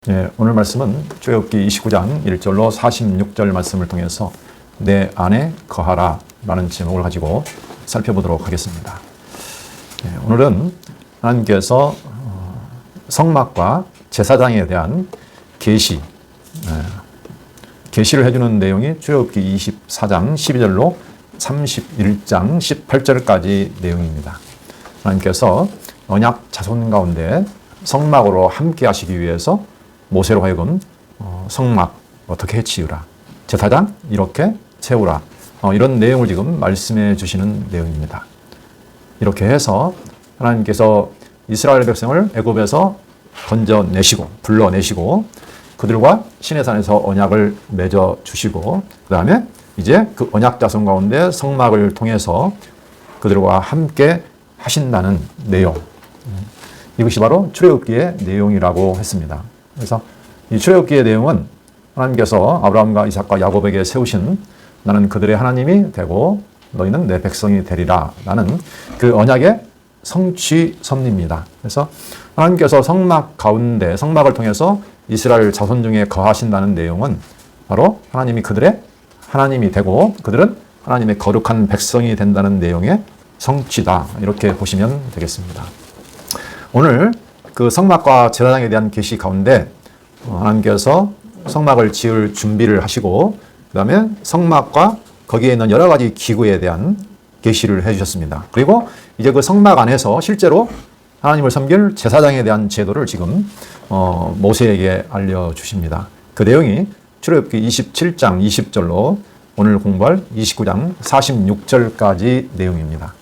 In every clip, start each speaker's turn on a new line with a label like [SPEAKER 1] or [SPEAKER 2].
[SPEAKER 1] 예, 오늘 말씀은 출애굽기 29장 1절로 46절 말씀을 통해서 내 안에 거하라 라는 제목을 가지고 살펴보도록 하겠습니다. 예, 오늘은 하나님께서 성막과 제사장에 대한 계시를 해주는 내용이 출애굽기 24장 12절로 31장 18절까지 내용입니다. 하나님께서 언약 자손 가운데 성막으로 함께 하시기 위해서 모세로 하여금 성막 어떻게 해치우라, 제사장 이렇게 세우라, 이런 내용을 지금 말씀해 주시는 내용입니다. 이렇게 해서 하나님께서 이스라엘 백성을 애굽에서 건져내시고 불러내시고 그들과 시내산에서 언약을 맺어 주시고 그 다음에 이제 그 언약 자손 가운데 성막을 통해서 그들과 함께 하신다는 내용, 이것이 바로 출애굽기의 내용이라고 했습니다. 그래서 이 출애굽기의 내용은 하나님께서 아브라함과 이삭과 야곱에게 세우신 나는 그들의 하나님이 되고 너희는 내 백성이 되리라 라는 그 언약의 성취 섭리입니다. 그래서 하나님께서 성막 가운데 성막을 통해서 이스라엘 자손 중에 거하신다는 내용은 바로 하나님이 그들의 하나님이 되고 그들은 하나님의 거룩한 백성이 된다는 내용의 성취다, 이렇게 보시면 되겠습니다. 오늘 그 성막과 제사장에 대한 계시 가운데 하나님께서 성막을 지을 준비를 하시고 그 다음에 성막과 거기에 있는 여러 가지 기구에 대한 계시를 해주셨습니다. 그리고 이제 그 성막 안에서 실제로 하나님을 섬길 제사장에 대한 제도를 지금 모세에게 알려주십니다. 그 내용이 출애굽기 27장 20절로 오늘 공부할 29장 46절까지 내용입니다.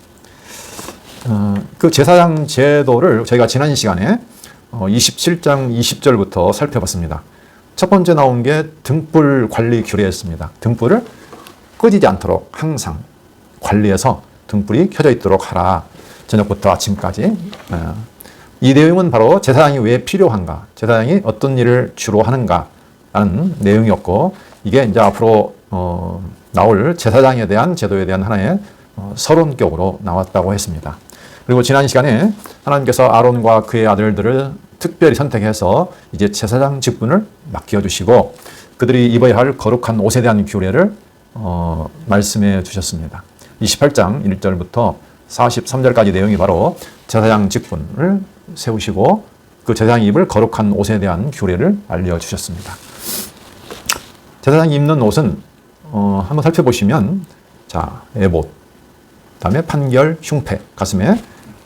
[SPEAKER 1] 그 제사장 제도를 저희가 지난 시간에 27장 20절부터 살펴봤습니다. 첫 번째 나온 게 등불 관리 규례였습니다. 등불을 꺼지지 않도록 항상 관리해서 등불이 켜져 있도록 하라. 저녁부터 아침까지. 이 내용은 바로 제사장이 왜 필요한가, 제사장이 어떤 일을 주로 하는가 라는 내용이었고, 이게 이제 앞으로 나올 제사장에 대한 제도에 대한 하나의 서론격으로 나왔다고 했습니다. 그리고 지난 시간에 하나님께서 아론과 그의 아들들을 특별히 선택해서 이제 제사장 직분을 맡겨주시고 그들이 입어야 할 거룩한 옷에 대한 규례를 말씀해 주셨습니다. 28장 1절부터 43절까지 내용이 바로 제사장 직분을 세우시고 그 제사장이 입을 거룩한 옷에 대한 규례를 알려주셨습니다. 제사장이 입는 옷은 한번 살펴보시면 자, 에봇, 그 다음에 판결, 흉패, 가슴에,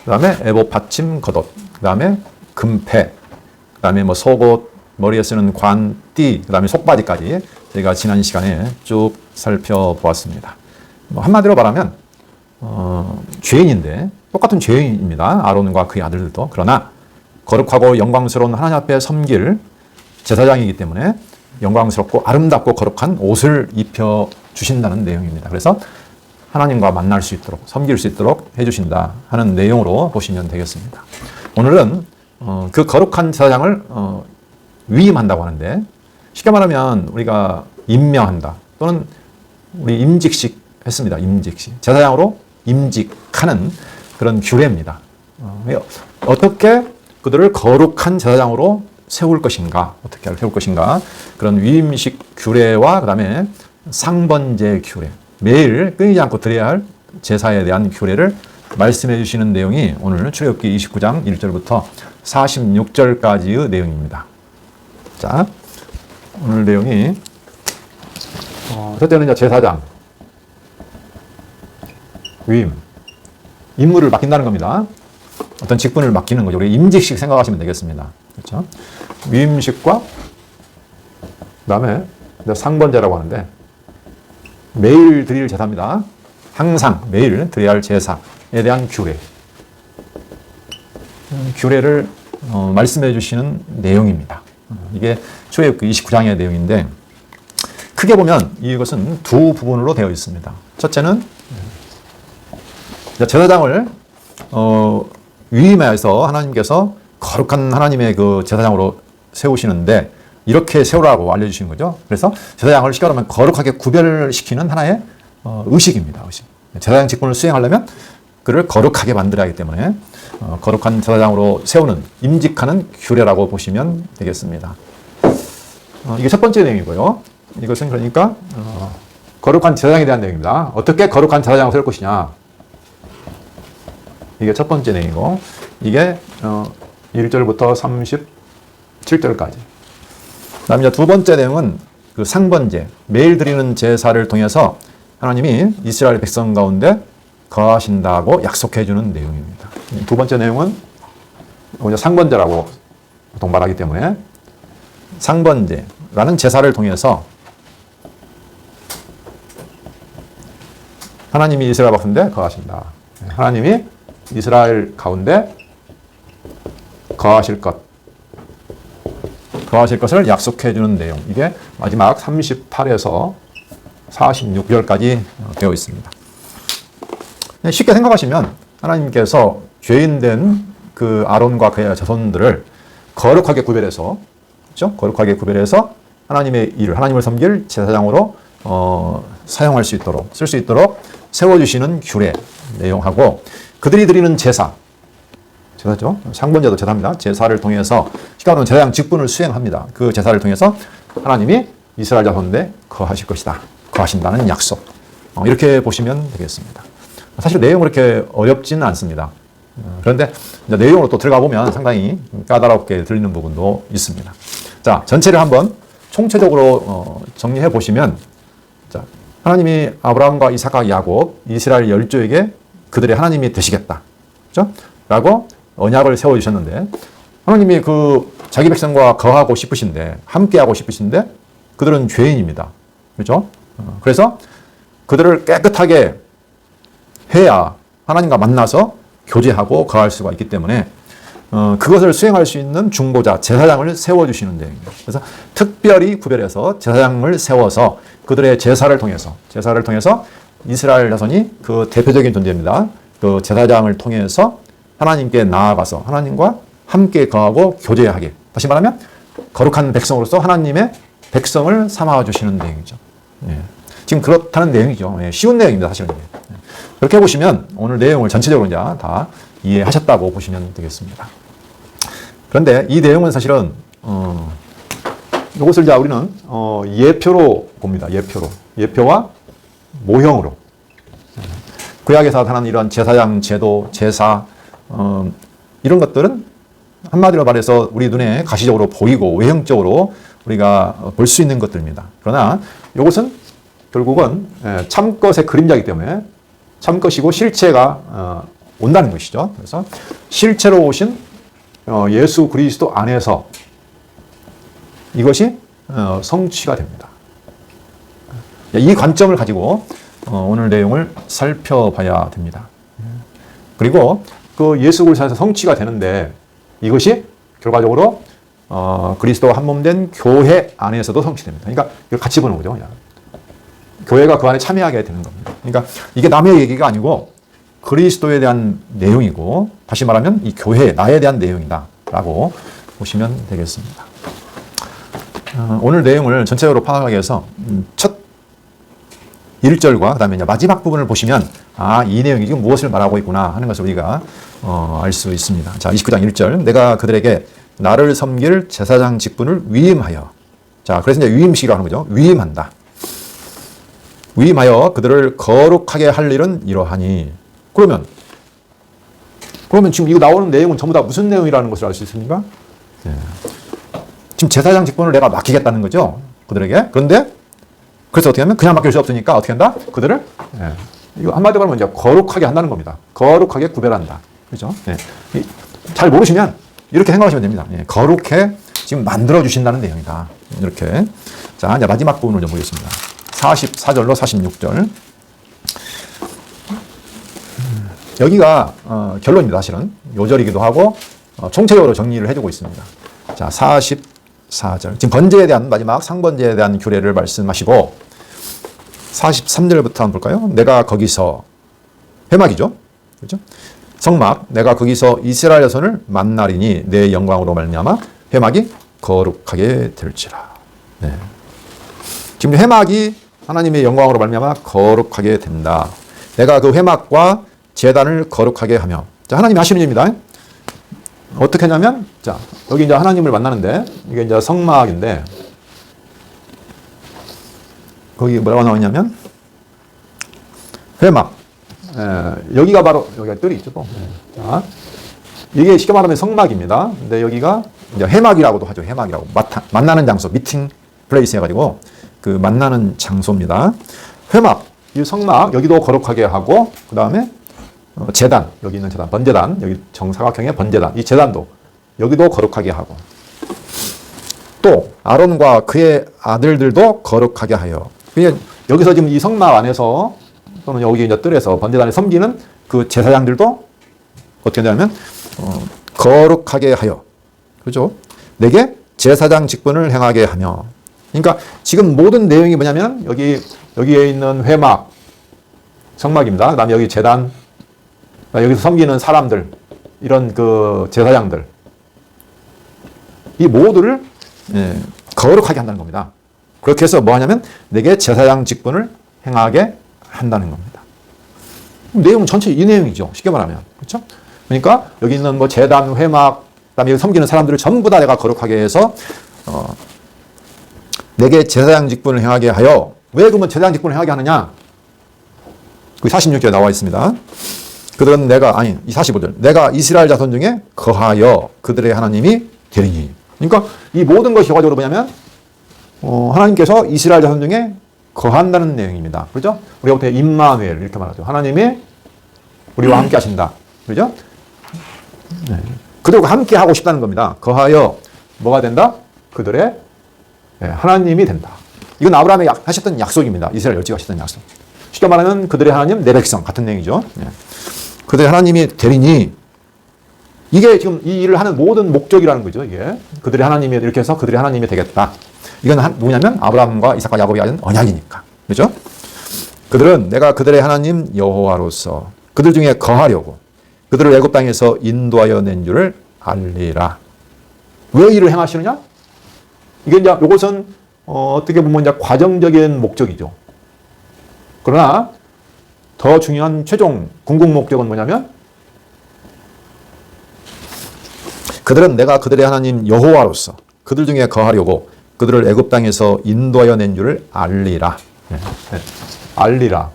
[SPEAKER 1] 그 다음에 에봇 받침, 겉옷, 그 다음에 금패, 그 다음에 뭐 속옷, 머리에 쓰는 관, 띠, 그 다음에 속바지까지 저희가 지난 시간에 쭉 살펴보았습니다. 한마디로 말하면 죄인인데 똑같은 죄인입니다. 아론과 그의 아들들도. 그러나 거룩하고 영광스러운 하나님 앞에 섬길 제사장이기 때문에 영광스럽고 아름답고 거룩한 옷을 입혀 주신다는 내용입니다. 그래서 하나님과 만날 수 있도록 섬길 수 있도록 해주신다 하는 내용으로 보시면 되겠습니다. 오늘은 그 거룩한 제사장을 위임한다고 하는데, 쉽게 말하면 우리가 임명한다 또는 우리 임직식 했습니다. 임직식, 제사장으로 임직하는 그런 규례입니다. 어떻게 그들을 거룩한 제사장으로 세울 것인가, 어떻게 세울 것인가, 그런 위임식 규례와 그 다음에 상번제 규례, 매일 끊이지 않고 드려야 할 제사에 대한 규례를 말씀해 주시는 내용이 오늘 출애굽기 29장 1절부터 46절까지의 내용입니다. 자, 오늘 내용이 첫째는 제사장 위임, 임무를 맡긴다는 겁니다. 어떤 직분을 맡기는 거죠. 우리 임직식 생각하시면 되겠습니다. 그렇죠? 위임식과 그다음에 상번제라고 하는데 매일 드릴 제사입니다. 항상 매일 드려야 할 제사에 대한 규례를 말씀해 주시는 내용입니다. 이게 출애굽기 29장의 내용인데 크게 보면 이것은 두 부분으로 되어 있습니다. 첫째는 제사장을 위임해서 하나님께서 거룩한 하나님의 그 제사장으로 세우시는데 이렇게 세우라고 알려주시는 거죠. 그래서 제사장을 쉽게 말하면 거룩하게 구별시키는 하나의 의식입니다. 의식. 제사장 직분을 수행하려면 그를 거룩하게 만들어야 하기 때문에 거룩한 제사장으로 세우는 임직하는 규례라고 보시면 되겠습니다. 이게 첫 번째 내용이고요. 이것은 그러니까 거룩한 제사장에 대한 내용입니다. 어떻게 거룩한 제사장을 세울 것이냐. 이게 첫 번째 내용이고, 이게 1절부터 37절까지. 그다음 이제 두 번째 내용은 그 상번제, 매일 드리는 제사를 통해서 하나님이 이스라엘 백성 가운데 거하신다고 약속해 주는 내용입니다. 두 번째 내용은 상번제라고 보통 말하기 때문에, 상번제라는 제사를 통해서 하나님이 이스라엘 가운데 거하신다. 하나님이 이스라엘 가운데 거하실 것을 약속해 주는 내용. 이게 마지막 38에서 46절까지 되어 있습니다. 쉽게 생각하시면 하나님께서 죄인된 그 아론과 그의 자손들을 거룩하게 구별해서, 그렇죠? 거룩하게 구별해서 하나님의 일을, 하나님을 섬길 제사장으로 사용할 수 있도록, 쓸 수 있도록 세워주시는 규례 내용하고, 그들이 드리는 제사죠. 상번제도 제사입니다. 제사를 통해서 시간은 제사장 직분을 수행합니다. 그 제사를 통해서 하나님이 이스라엘 자손에 거하실 것이다. 거하신다는 약속. 이렇게 보시면 되겠습니다. 사실 내용은 그렇게 어렵지는 않습니다. 그런데 이제 내용으로 또 들어가 보면 상당히 까다롭게 들리는 부분도 있습니다. 자, 전체를 한번 총체적으로 정리해 보시면, 자, 하나님이 아브라함과 이삭과 야곱, 이스라엘 열조에게 그들의 하나님이 되시겠다. 그렇죠? 라고 언약을 세워주셨는데, 하나님이 그 자기 백성과 거하고 싶으신데, 함께하고 싶으신데, 그들은 죄인입니다. 그렇죠? 그래서 그들을 깨끗하게 해야 하나님과 만나서 교제하고 거할 수가 있기 때문에 그것을 수행할 수 있는 중보자, 제사장을 세워주시는 내용입니다. 그래서 특별히 구별해서 제사장을 세워서 그들의 제사를 통해서 이스라엘 자손이 그 대표적인 존재입니다. 그 제사장을 통해서 하나님께 나아가서 하나님과 함께 거하고 교제하게, 다시 말하면 거룩한 백성으로서 하나님의 백성을 삼아주시는 내용이죠. 예. 지금 그렇다는 내용이죠. 예. 쉬운 내용입니다, 사실은. 그렇게 보시면 오늘 내용을 전체적으로 이제 다 이해하셨다고 보시면 되겠습니다. 그런데 이 내용은 사실은 이것을 이제 우리는 예표로 봅니다. 예표와 모형으로. 구약에서 나타난 이런 제사장 제도, 제사 이런 것들은 한마디로 말해서 우리 눈에 가시적으로 보이고 외형적으로 우리가 볼 수 있는 것들입니다. 그러나 이것은 결국은 참것의 그림자이기 때문에 참것이고 실체가 온다는 것이죠. 그래서 실체로 오신 예수 그리스도 안에서 이것이 성취가 됩니다. 이 관점을 가지고 오늘 내용을 살펴봐야 됩니다. 그리고 그 예수 그리스도에서 성취가 되는데 이것이 결과적으로 그리스도와 한 몸 된 교회 안에서도 성취됩니다. 그러니까 이걸 같이 보는 거죠. 그냥. 교회가 그 안에 참여하게 되는 겁니다. 그러니까 이게 남의 얘기가 아니고 그리스도에 대한 내용이고, 다시 말하면 이 교회, 나에 대한 내용이다라고 보시면 되겠습니다. 오늘 내용을 전체적으로 파악하기 위해서 첫 1절과 그 다음에 이제 마지막 부분을 보시면 이 내용이 지금 무엇을 말하고 있구나 하는 것을 우리가 알 수 있습니다. 자, 29장 1절. 내가 그들에게 나를 섬길 제사장 직분을 위임하여. 자, 그래서 이제 위임식이라고 하는 거죠. 위임한다. 위임하여 그들을 거룩하게 할 일은 이러하니. 그러면 지금 이거 나오는 내용은 전부 다 무슨 내용이라는 것을 알 수 있습니까? 네. 지금 제사장 직분을 내가 맡기겠다는 거죠. 그들에게. 그런데 그래서 어떻게 하면 그냥 맡길 수 없으니까 어떻게 한다? 그들을 이거 한마디로 말하면 이제 거룩하게 한다는 겁니다. 거룩하게 구별한다. 그렇죠? 네. 잘 모르시면 이렇게 생각하시면 됩니다. 거룩해 지금 만들어 주신다는 내용이다. 이렇게. 자, 이제 마지막 부분을 좀 보겠습니다. 44절로 46절. 여기가 결론입니다. 사실은 요절이기도 하고 총체적으로 정리를 해주고 있습니다. 자, 44절. 지금 번제에 대한 마지막 상번제에 대한 규례를 말씀하시고 43절부터 한번 볼까요? 내가 거기서 회막이죠. 그렇죠? 성막 내가 거기서 이스라엘 자손을 만나리니 내 영광으로 말미암아 회막이 거룩하게 될지라. 네. 지금 회막이 하나님의 영광으로 말미암아 거룩하게 된다. 내가 그 회막과 제단을 거룩하게 하며. 자, 하나님이 하시는 일입니다. 어떻게 하냐면, 자, 여기 이제 하나님을 만나는데, 이게 이제 성막인데, 거기 뭐라고 나오냐면 회막. 여기가 바로 여기가 뜰이 있죠. 또. 자, 이게 쉽게 말하면 성막입니다. 근데 여기가 이제 회막이라고도 하죠. 회막이라고 만나는 장소, 미팅 플레이스 해가지고 그 만나는 장소입니다. 회막, 이 성막 여기도 거룩하게 하고 그 다음에 제단, 여기 있는 제단, 번제단, 여기 정사각형의 번제단, 이 제단도 여기도 거룩하게 하고 또 아론과 그의 아들들도 거룩하게 하여. 여기서 지금 이 성막 안에서 또는 여기 이제 뜰에서 번제단에 섬기는 그 제사장들도 어떻게 되냐면 거룩하게 하여, 그렇죠? 내게 제사장 직분을 행하게 하며. 그러니까 지금 모든 내용이 뭐냐면 여기에 있는 회막, 성막입니다. 그다음에 여기 제단, 여기서 섬기는 사람들, 이런 그 제사장들, 이 모두를 거룩하게 한다는 겁니다. 그렇게 해서 뭐 하냐면 내게 제사장 직분을 행하게 한다는 겁니다. 내용은 전체 이 내용이죠. 쉽게 말하면. 그렇죠? 그러니까 여기 있는 뭐 제단, 회막, 그다음에 여기 섬기는 사람들을 전부 다 내가 거룩하게 해서 내게 제사장 직분을 행하게 하여. 왜 그러면 제사장 직분을 행하게 하느냐? 그 46절에 나와 있습니다. 그들은 이 45절. 내가 이스라엘 자손 중에 거하여 그들의 하나님이 되리니. 그러니까 이 모든 것이 결과적으로 뭐냐면 하나님께서 이스라엘 자손 중에 거한다는 내용입니다. 그렇죠? 우리가 보통 임마누엘 이렇게 말하죠. 하나님이 우리와 함께 하신다. 그렇죠? 네. 그들과 함께 하고 싶다는 겁니다. 거하여 뭐가 된다? 그들의 하나님이 된다. 이건 아브라함이 하셨던 약속입니다. 이스라엘 열지가 하셨던 약속. 쉽게 말하면 그들의 하나님, 내 백성 같은 내용이죠. 그들의 하나님이 되리니, 이게 지금 이 일을 하는 모든 목적이라는 거죠. 이게 그들의 하나님이 이렇게 해서 그들의 하나님이 되겠다. 이건 뭐냐면 아브라함과 이삭과 야곱이 가진 언약이니까. 그렇죠? 그들은 내가 그들의 하나님 여호와로서 그들 중에 거하려고 그들을 애굽 땅에서 인도하여 낸 줄을 알리라. 왜 이를 행하시느냐? 이게 이제 이것은 어떻게 보면 이제 과정적인 목적이죠. 그러나 더 중요한 최종 궁극 목적은 뭐냐면 그들은 내가 그들의 하나님 여호와로서 그들 중에 거하려고 그들을 애굽 땅에서 인도하여 낸 줄을 알리라. 알리라.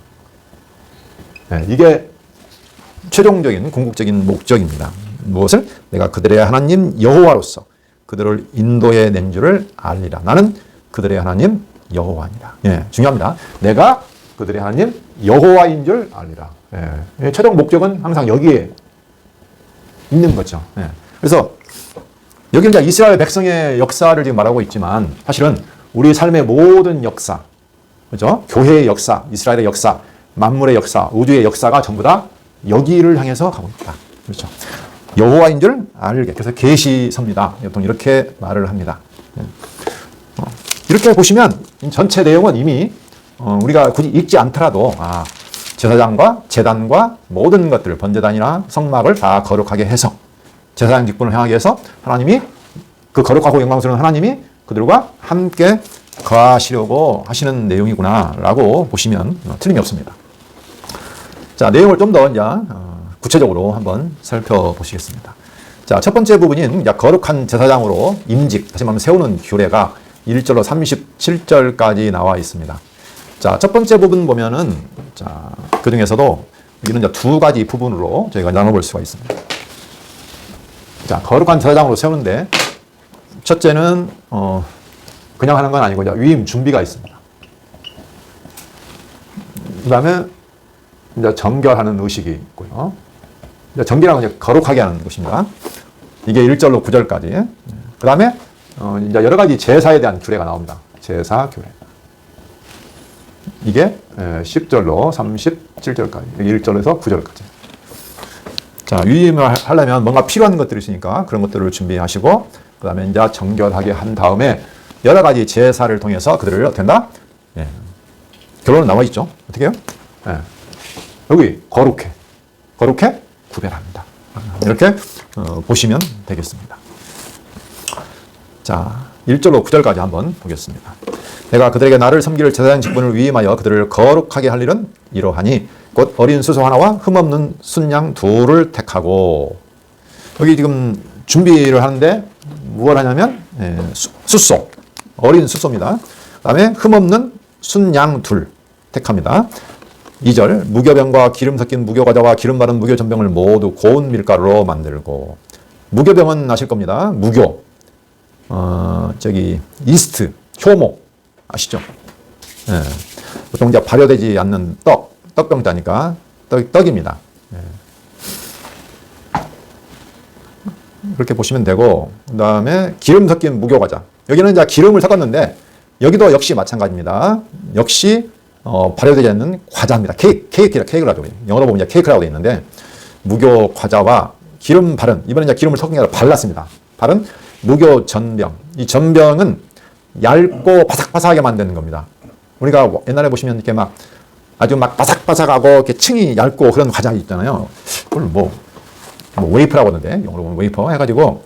[SPEAKER 1] 이게 최종적인 궁극적인 목적입니다. 무엇을? 내가 그들의 하나님 여호와로서 그들을 인도해 낸 줄을 알리라. 나는 그들의 하나님 여호와니라. 중요합니다. 내가 그들의 하나님 여호와인 줄 알리라. 최종 목적은 항상 여기에 있는 거죠. 그래서 여기 이제 이스라엘 백성의 역사를 지금 말하고 있지만 사실은 우리 삶의 모든 역사, 그렇죠? 교회의 역사, 이스라엘의 역사, 만물의 역사, 우주의 역사가 전부 다 여기를 향해서 가고 있다. 그렇죠? 여호와인 줄 알게. 그래서 계시서입니다. 보통 이렇게 말을 합니다. 이렇게 보시면 전체 내용은 이미 우리가 굳이 읽지 않더라도 제사장과 제단과 모든 것들, 번제단이나 성막을 다 거룩하게 해서 제사장 직분을 행하게 해서 하나님이 그 거룩하고 영광스러운 하나님이 그들과 함께 거하시려고 하시는 내용이구나라고 보시면 틀림이 없습니다. 자, 내용을 좀 더 이제 구체적으로 한번 살펴보시겠습니다. 자, 첫 번째 부분인 거룩한 제사장으로 임직, 다시 말하면 세우는 규례가 1절로 37절까지 나와 있습니다. 자, 첫 번째 부분 보면은 그 중에서도 이는 이제 두 가지 부분으로 저희가 나눠볼 수가 있습니다. 자, 거룩한 제사장으로 세우는데 첫째는 그냥 하는 건 아니고 이제 위임 준비가 있습니다. 그다음에 이제 정결하는 의식이 있고요. 이제 정결하고 이제 거룩하게 하는 것입니다. 이게 1절로 9절까지. 그다음에 이제 여러 가지 제사에 대한 규례가 나옵니다. 제사 규례. 이게 10절로 37절까지. 1절에서 9절까지. 자, 위임을 하려면 뭔가 필요한 것들이 있으니까 그런 것들을 준비하시고, 그 다음에 이제 정결하게 한 다음에 여러 가지 제사를 통해서 그들을 어떻게 한다? 결론은 나와 있죠. 어떻게 해요? 여기 거룩해 구별합니다. 이렇게 보시면 되겠습니다. 자, 1절로 9절까지 한번 보겠습니다. 내가 그들에게 나를 섬길 제사장 직분을 위임하여 그들을 거룩하게 할 일은 이러하니 곧 어린 수소 하나와 흠없는 순양 둘을 택하고. 여기 지금 준비를 하는데 무엇을 하냐면 수소, 어린 수소입니다. 그 다음에 흠없는 순양 둘 택합니다. 2절 무교병과 기름 섞인 무교과자와 기름 바른 무교전병을 모두 고운 밀가루로 만들고. 무교병은 아실 겁니다. 무교, 이스트, 효모 아시죠? 예. 보통 이제 발효되지 않는 떡병자니까 떡입니다. 예. 그렇게 보시면 되고, 그 다음에 기름 섞인 무교과자. 여기는 이제 기름을 섞었는데, 여기도 역시 마찬가지입니다. 역시, 발효되지 않는 과자입니다. 케이크라고 하죠. 영어로 보면 이제 케이크라고 되어 있는데, 무교과자와 기름 바른, 이번에 이제 기름을 섞은 게 아니라 발랐습니다. 바른 무교전병. 이 전병은 얇고 바삭바삭하게 만드는 겁니다. 우리가 옛날에 보시면 이렇게 아주 바삭바삭하고 이렇게 층이 얇고 그런 과자 있잖아요. 그걸 웨이퍼라고 하는데, 영어로 보면 웨이퍼 해가지고,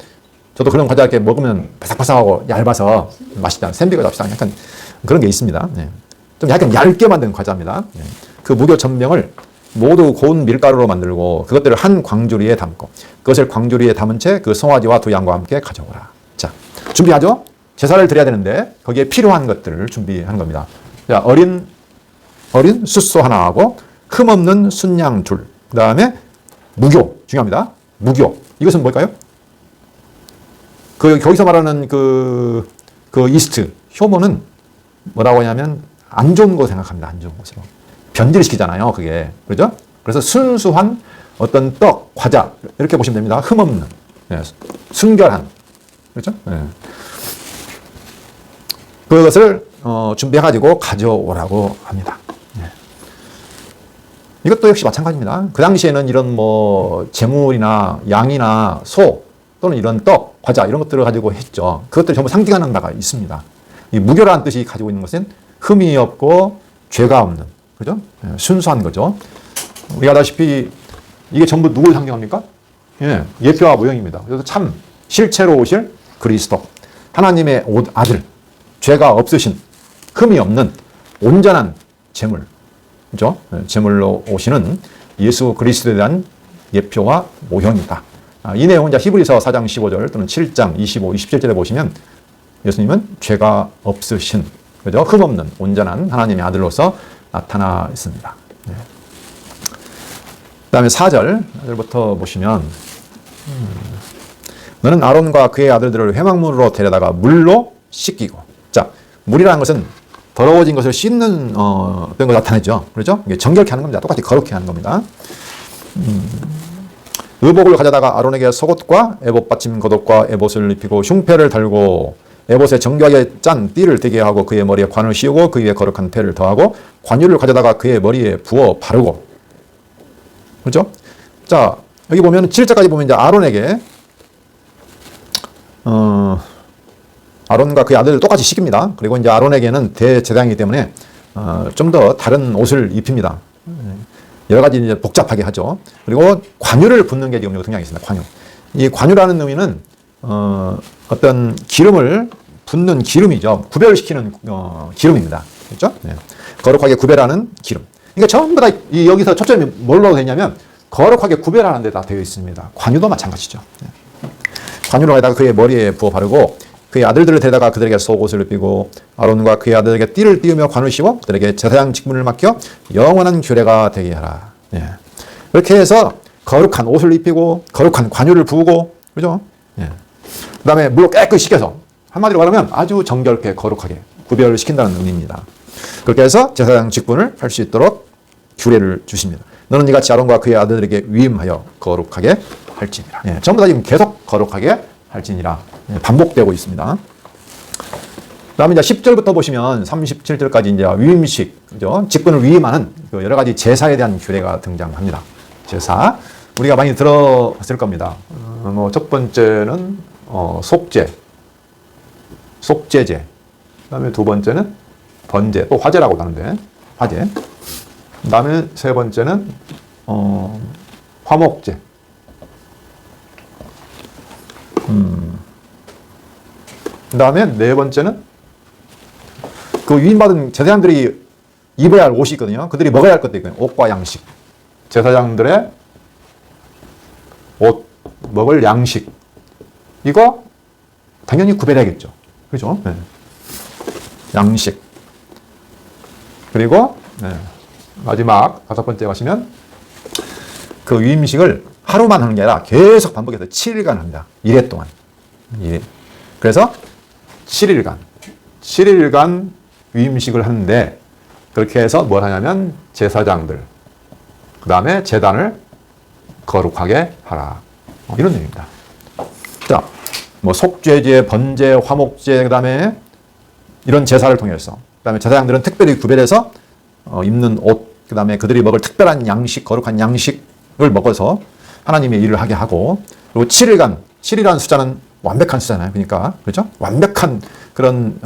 [SPEAKER 1] 저도 그런 과자 이렇게 먹으면 바삭바삭하고 얇아서 맛있다. 샌드위치가 비슷한 약간 그런 게 있습니다. 네. 좀 약간 얇게 만든 과자입니다. 네. 그 무교 전병을 모두 고운 밀가루로 만들고 그것들을 한 광주리에 담고 그것을 광주리에 담은 채 그 송아지와 두 양과 함께 가져오라. 자, 준비하죠? 제사를 드려야 되는데 거기에 필요한 것들을 준비하는 겁니다. 자, 어린 숫소 하나하고 흠없는 순양 둘. 그 다음에 무교. 중요합니다. 무교. 이것은 뭘까요? 거기서 말하는 그 이스트, 효모는 뭐라고 하냐면 안 좋은 거 생각합니다. 안 좋은 것으로. 변질을 시키잖아요. 그게. 그죠? 그래서 순수한 어떤 떡, 과자. 이렇게 보시면 됩니다. 흠없는. 네. 순결한. 그렇죠? 네. 그것을 준비해가지고 가져오라고 합니다. 네. 이것도 역시 마찬가지입니다. 그 당시에는 이런 재물이나 양이나 소 또는 이런 떡, 과자 이런 것들을 가지고 했죠. 그것들이 전부 상징하는 바가 있습니다. 이 무교라는 뜻이 가지고 있는 것은 흠이 없고 죄가 없는, 그죠? 네, 순수한 거죠. 우리가 아다시피 이게 전부 누굴 상징합니까? 예, 예표와 모형입니다. 그래서 참 실체로 오실 그리스도, 하나님의 아들, 죄가 없으신, 흠이 없는 온전한 제물, 그죠? 네, 제물로 오시는 예수 그리스도에 대한 예표와 모형이다. 이 내용은 이제 히브리서 4장 15절 또는 7장 25, 27절에 보시면 예수님은 죄가 없으신, 그죠? 흠없는 온전한 하나님의 아들로서 나타나 있습니다. 네. 그 다음에 4절부터 보시면 너는 아론과 그의 아들들을 회막문으로 데려다가 물로 씻기고. 자, 물이라는 것은 더러워진 것을 씻는 어떤 걸 나타내죠. 그렇죠? 이게 정결케 하는 겁니다. 똑같이 거룩케 하는 겁니다. 의복을 가져다가 아론에게 속옷과 에봇 받침 겉옷과 에봇을 입히고 흉패를 달고 에봇에 정교하게 짠 띠를 띠게 하고 그의 머리에 관을 씌우고 그 위에 거룩한 패를 더하고 관유를 가져다가 그의 머리에 부어 바르고. 그렇죠? 자, 여기 보면 7절까지 보면 이제 아론에게 아론과 그의 아들을 똑같이 씻깁니다. 그리고 이제 아론에게는 대제사장이기 때문에 좀 더 다른 옷을 입힙니다. 여러 가지 이제 복잡하게 하죠. 그리고 관유를 붓는 게 지금 여기 등장이 있습니다. 관유. 이 관유라는 의미는 어떤 기름을 붓는 기름이죠. 구별시키는 기름입니다. 그렇죠? 네. 거룩하게 구별하는 기름. 그러니까 전부 다 여기서 초점이 뭘로 되냐면 거룩하게 구별하는 데 다 되어 있습니다. 관유도 마찬가지죠. 네. 관유를 하다가 그의 머리에 부어 바르고 그의 아들들을 데려다가 그들에게 속옷을 입히고 아론과 그의 아들에게 띠를 띄우며 관을 씌워 그들에게 제사장 직분을 맡겨 영원한 규례가 되게 하라. 예. 그렇게 해서 거룩한 옷을 입히고 거룩한 관유를 부으고, 그죠? 예. 그 다음에 물로 깨끗이 씻겨서 한마디로 말하면 아주 정결케 거룩하게 구별을 시킨다는 의미입니다. 그렇게 해서 제사장 직분을 할 수 있도록 규례를 주십니다. 너는 이같이 아론과 그의 아들에게 위임하여 거룩하게 할지니라. 예. 전부 다 지금 계속 거룩하게 할지니라. 예. 반복되고 있습니다. 그 다음에 이제 10절부터 보시면 37절까지 이제 위임식, 그죠? 직분을 위임하는 그 여러 가지 제사에 대한 규례가 등장합니다. 제사. 우리가 많이 들었을 겁니다. 첫 번째는, 속죄제. 그 다음에 두 번째는 번제, 또 화제라고 하는데, 화제. 그 다음에 세 번째는, 화목제. 그 다음에 네 번째는 그 위임받은 제사장들이 입어야 할 옷이 있거든요. 그들이 먹어야 할 것도 있거든요. 옷과 양식. 제사장들의 옷, 먹을 양식. 이거 당연히 구별해야겠죠. 그죠? 네. 양식. 그리고 마지막 5번째 가시면 그 위임식을 하루만 하는 게 아니라 계속 반복해서 7일간 합니다. 1회 동안. 1회. 그래서 7일간 위임식을 하는데 그렇게 해서 뭘 하냐면 제사장들, 그 다음에 제단을 거룩하게 하라. 이런 내용입니다. 자, 뭐 속죄제, 번제, 화목제, 그 다음에 이런 제사를 통해서, 그 다음에 제사장들은 특별히 구별해서 입는 옷, 그 다음에 그들이 먹을 특별한 양식, 거룩한 양식을 먹어서 하나님의 일을 하게 하고, 그리고 7일간, 7이라는 숫자는 완벽한 숫자잖아요. 그러니까, 그렇죠? 완벽한 그런,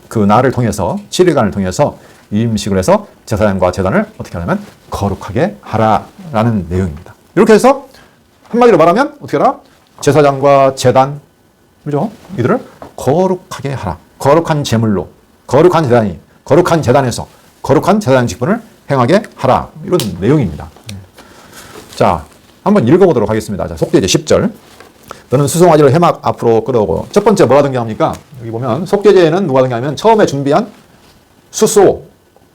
[SPEAKER 1] 그 날을 통해서, 7일간을 통해서 위임식을 해서 제사장과 제단을 어떻게 하냐면 거룩하게 하라라는 내용입니다. 이렇게 해서 한마디로 말하면 어떻게 하라? 제사장과 제단, 그죠? 이들을 거룩하게 하라. 거룩한 제물로, 거룩한 제단이, 거룩한 제단에서 거룩한 제사장 직분을 행하게 하라. 이런 내용입니다. 자, 한번 읽어보도록 하겠습니다. 자, 속죄제 10절. 너는 수송아지를 해막 앞으로 끌어오고. 첫 번째 뭐가 등장합니까? 여기 보면 속죄제에는 누가 등장하면 처음에 준비한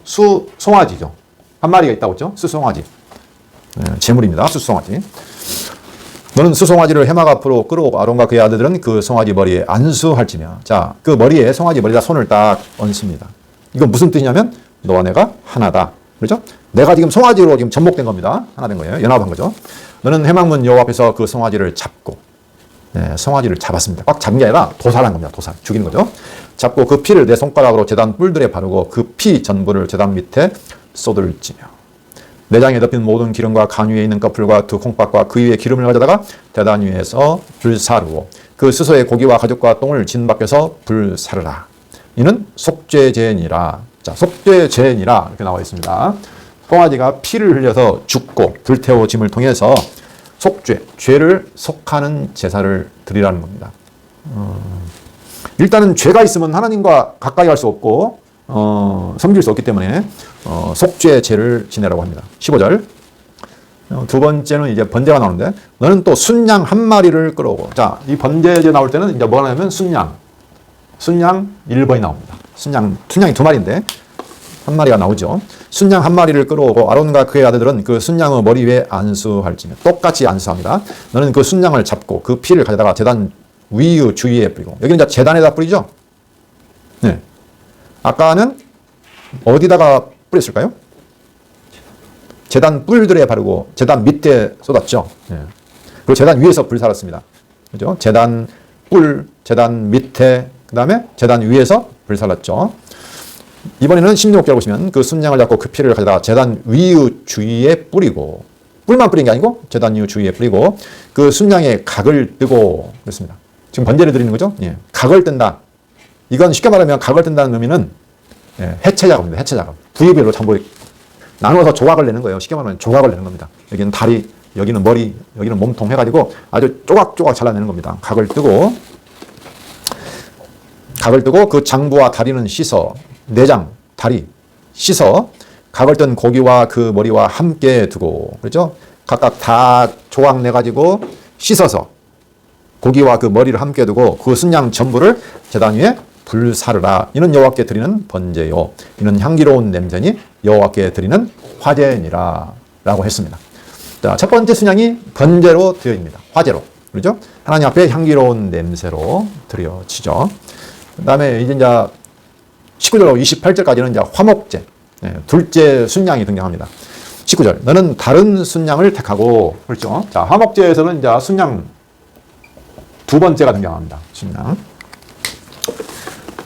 [SPEAKER 1] 수송아지죠. 한 마리가 있다고 했죠? 수송아지. 제물입니다. 수송아지. 너는 수송아지를 해막 앞으로 끌어오고 아론과 그의 아들들은 그 송아지 머리에 안수할지며. 자, 그 머리에 송아지 머리에다 손을 딱 얹습니다. 이건 무슨 뜻이냐면 너와 내가 하나다. 그렇죠? 내가 지금 송아지로 지금 접목된 겁니다. 하나 된 거예요. 연합한 거죠. 너는 해막문 여호와 앞에서 그 송아지를 잡고, 송아지를 잡았습니다. 꽉 잡은 게 아니라 도살한 겁니다. 도살. 죽이는 거죠. 잡고 그 피를 내 손가락으로 제단 뿔들에 바르고 그 피 전부를 제단 밑에 쏟을지며. 내장에 덮인 모든 기름과 간 위에 있는 꺼풀과 두 콩밥과 그 위에 기름을 가져다가 제단 위에서 불사르고 그 스소의 고기와 가죽과 똥을 진 밖에서 불사르라. 이는 속죄제니라. 자, 속죄제니라 이렇게 나와 있습니다. 송아지가 피를 흘려서 죽고 불태워짐을 통해서 속죄, 죄를 속하는 제사를 드리라는 겁니다. 일단은 죄가 있으면 하나님과 가까이 할 수 없고 섬길 수 없기 때문에 속죄제를 지내라고 합니다. 15절. 두 번째는 이제 번제가 나오는데 너는 또 순양 한 마리를 끌어오고. 자, 이 번제제 나올 때는 이제 뭐가 나냐면 순양 1번이 나옵니다. 순양이 두 마리인데 한 마리가 나오죠. 순양 한 마리를 끌어오고 아론과 그의 아들들은 그 순양의 머리 위에 안수할지며. 똑같이 안수합니다. 너는 그 순양을 잡고 그 피를 가져다가 제단 위의 주위에 뿌리고. 여기는 이제 제단에다 뿌리죠. 네. 아까는 어디다가 뿌렸을까요? 제단 뿔들에 바르고 제단 밑에 쏟았죠. 네. 그리고 제단 위에서 불살았습니다. 그죠? 제단 뿔, 제단 밑에, 그 다음에 제단 위에서 불살랐죠. 이번에는 16절 보시면 그 순양을 잡고 그 피를 가져다가 제단 위의 주위에 뿌리고, 뿔만 뿌린 게 아니고 제단 위의 주위에 뿌리고 그 순양의 각을 뜨고 그렇습니다. 지금 번제를 드리는 거죠. 예. 각을 뜬다. 이건 쉽게 말하면 각을 뜬다는 의미는 해체 작업입니다. 해체 작업. 부위별로 전부 나눠서 조각을 내는 거예요. 쉽게 말하면 조각을 내는 겁니다. 여기는 다리, 여기는 머리, 여기는 몸통 해가지고 아주 조각조각 잘라내는 겁니다. 각을 뜨고 그 장부와 다리는 씻어, 내장, 다리 씻어 각을 뜬 고기와 그 머리와 함께 두고, 그렇죠? 각각 다 조각 내가지고 씻어서 고기와 그 머리를 함께 두고 그 순양 전부를 제단 위에 불사르라. 이는 여호와께 드리는 번제요. 이는 향기로운 냄새니 여호와께 드리는 화제니라. 라고 했습니다. 자, 첫 번째 순양이 번제로 드려집니다. 화제로. 그렇죠? 하나님 앞에 향기로운 냄새로 드려지죠. 그 다음에 이제 19절로 28절까지는 이제 화목제. 둘째 순양이 등장합니다. 19절. 너는 다른 순양을 택하고. 그렇죠? 자, 화목제에서는 이제 순양 두 번째가 등장합니다. 순양.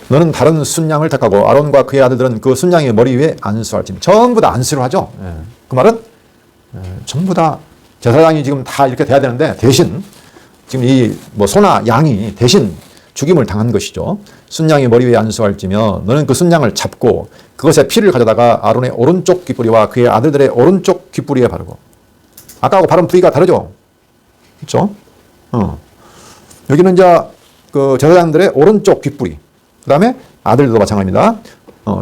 [SPEAKER 1] 너는 다른 순양을 택하고 아론과 그의 아들들은 그 순양의 머리 위에 안수할지니. 전부 다 안수를 하죠. 그 말은 전부 다 제사장이 지금 다 이렇게 돼야 되는데 대신 지금 이 뭐 소나 양이 대신 죽임을 당한 것이죠. 순양의 머리 위에 안수할지며 너는 그 순양을 잡고 그것의 피를 가져다가 아론의 오른쪽 귓뿌리와 그의 아들들의 오른쪽 귓뿌리에 바르고. 아까하고 바른 부위가 다르죠. 그렇죠? 여기는 이제 그 제사장들의 오른쪽 귓뿌리. 그 다음에 아들들도 마찬가지입니다.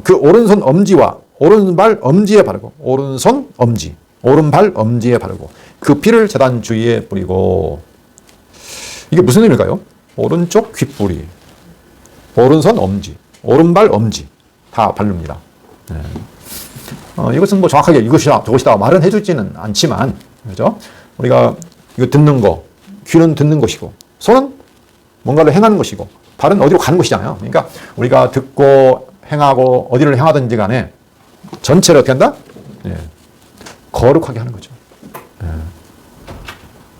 [SPEAKER 1] 그 오른손 엄지와 오른발 엄지에 바르고, 오른손 엄지, 오른발 엄지에 바르고, 그 피를 제단 주위에 뿌리고. 이게 무슨 의미일까요? 오른쪽 귓뿌리, 오른손 엄지, 오른발 엄지 다 바릅니다. 이것은 뭐 정확하게 이것이다 저것이다 말은 해주지는 않지만, 그죠? 우리가 이거 듣는 거, 귀는 듣는 것이고, 손은 뭔가를 행하는 것이고, 발은 어디로 가는 것이잖아요. 그러니까 우리가 듣고 행하고 어디를 행하든지 간에 전체를 어떻게 한다? 거룩하게 하는 거죠.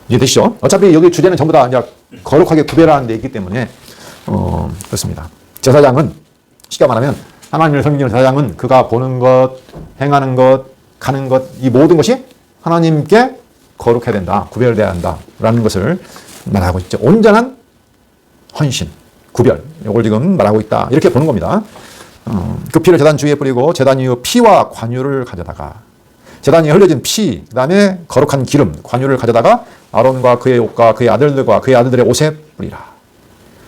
[SPEAKER 1] 이해되시죠? 어차피 여기 주제는 전부 다 이제 거룩하게 구별하는 데 있기 때문에 그렇습니다. 제사장은 쉽게 말하면 하나님을 섬기는 제사장은 그가 보는 것, 행하는 것, 가는 것, 이 모든 것이 하나님께 거룩해야 된다, 구별돼야 한다라는 것을 말하고 있죠. 온전한 헌신, 구별, 이걸 지금 말하고 있다, 이렇게 보는 겁니다. 그 피를 제단 주위에 뿌리고 제단 위에 피와 관유를 가져다가, 제단 위에 흘려진 피, 그 다음에 거룩한 기름, 관유를 가져다가 아론과 그의 옷과 그의 아들들과 그의 아들들의 옷에 뿌리라.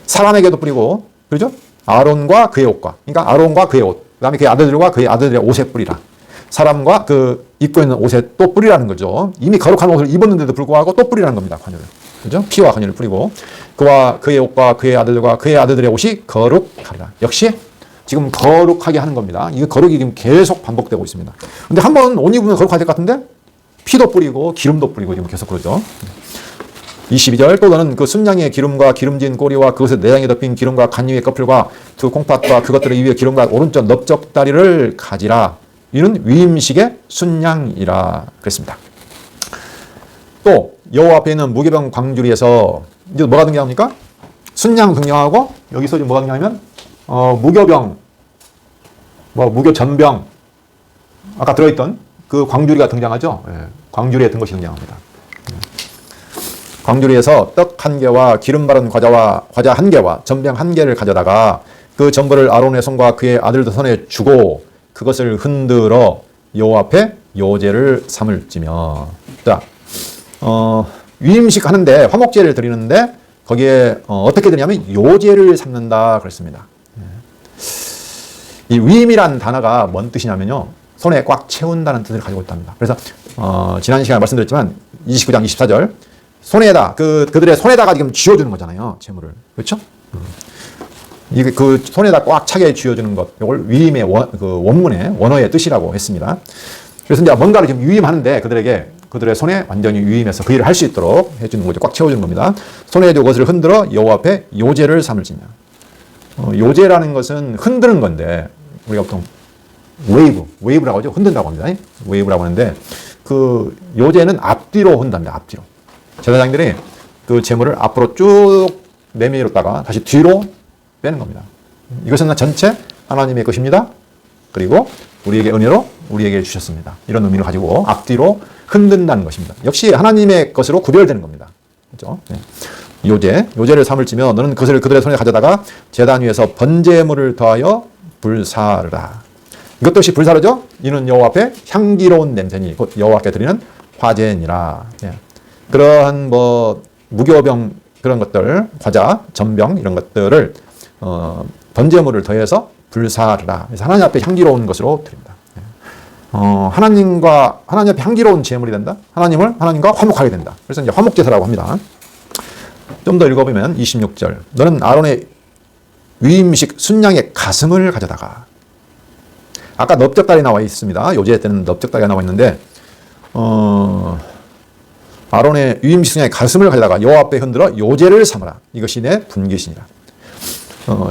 [SPEAKER 1] 사람에게도 뿌리고, 그렇죠? 아론과 그의 옷과, 그러니까 아론과 그의 옷, 그 다음에 그의 아들들과 그의 아들들의 옷에 뿌리라. 사람과 그 입고 있는 옷에 또 뿌리라는 거죠. 이미 거룩한 옷을 입었는데도 불구하고 또 뿌리라는 겁니다, 관유를. 그죠? 피와 관유를 뿌리고, 그와 그의 옷과 그의 아들들과 그의 아들들의 옷이 거룩하리라. 역시 지금 거룩하게 하는 겁니다. 이 거룩이 지금 계속 반복되고 있습니다. 근데 한번 옷 입으면 거룩하게 될 것 같은데 피도 뿌리고 기름도 뿌리고 지금 계속 그러죠. 22절, 또 너는 그 순양의 기름과 기름진 꼬리와 그것을 내장에 덮인 기름과 간유의 커플과 두 콩팥과 그것들의 위에 기름과 오른쪽 넓적다리를 가지라. 이는 위임식의 순양이라 그랬습니다. 또 여호와 앞에 있는 무교병 광주리에서 이제 뭐가 등장합니까? 순양 등장하고, 여기서 지금 뭐가 등장하면 무교병, 무교전병, 아까 들어있던 그 광주리가 등장하죠. 광주리에 든 것이 등장합니다. 광주리에서 떡 한 개와 기름 바른 과자 한 개와 전병 한 개를 가져다가 그 전부를 아론의 손과 그의 아들들 손에 주고 그것을 흔들어 여호와 앞에 요제를 삼을지며. 자, 위임식 하는데 화목제를 드리는데 거기에 어떻게 드냐면 요제를 삼는다 그랬습니다. 이 위임이란 단어가 뭔 뜻이냐면요, 손에 꽉 채운다는 뜻을 가지고 있답니다. 그래서 지난 시간에 말씀드렸지만 29장 24절, 손에다 그들의 손에다가 지금 쥐어주는 거잖아요, 재물을. 그렇죠? 이게 그 손에다 꽉 차게 쥐어주는 것, 이걸 위임의 원문의 원어의 뜻이라고 했습니다. 그래서 이제 뭔가를 지금 위임하는데 그들의 손에 완전히 위임해서 그 일을 할 수 있도록 해주는 거죠. 꽉 채워주는 겁니다. 손에 쥐어 것을 흔들어 여호와 앞에 요제를 삼을지며. 요제라는 것은 흔드는 건데 우리가 보통 웨이브라고 하죠. 흔든다고 합니다. 웨이브라고 하는데 그 요제는 앞뒤로 흔답니다. 앞뒤로. 제사장들이 그 재물을 앞으로 쭉 내밀었다가 다시 뒤로 빼는 겁니다. 이것은 전체 하나님의 것입니다. 그리고 우리에게 은혜로 우리에게 주셨습니다. 이런 의미를 가지고 앞뒤로 흔든다는 것입니다. 역시 하나님의 것으로 구별되는 겁니다. 그렇죠? 네. 요제를 삼을지며 너는 그것을 그들의 손에 가져다가 제단 위에서 번제물을 더하여 불사르라. 이것도 역시 불사르죠? 이는 여호와 앞에 향기로운 냄새니 곧 여호와께 드리는 화제니라. 예. 그러한 무교병 그런 것들, 과자, 전병 이런 것들을 번제물을 더해서 불사르라. 그래서 하나님 앞에 향기로운 것으로 드립니다. 하나님 앞에 향기로운 제물이 된다. 하나님과 화목하게 된다. 그래서 이제 화목제사라고 합니다. 좀 더 읽어보면 26절. 너는 아론의 위임식 순양의 가슴을 가져다가, 아까 넓적다리 나와 있습니다. 요제 때는 넓적다리가 나와 있는데 아론의 위임식 순양의 가슴을 가져다가 여호와 앞에 흔들어 요제를 삼으라. 이것이 내 분깃이니라.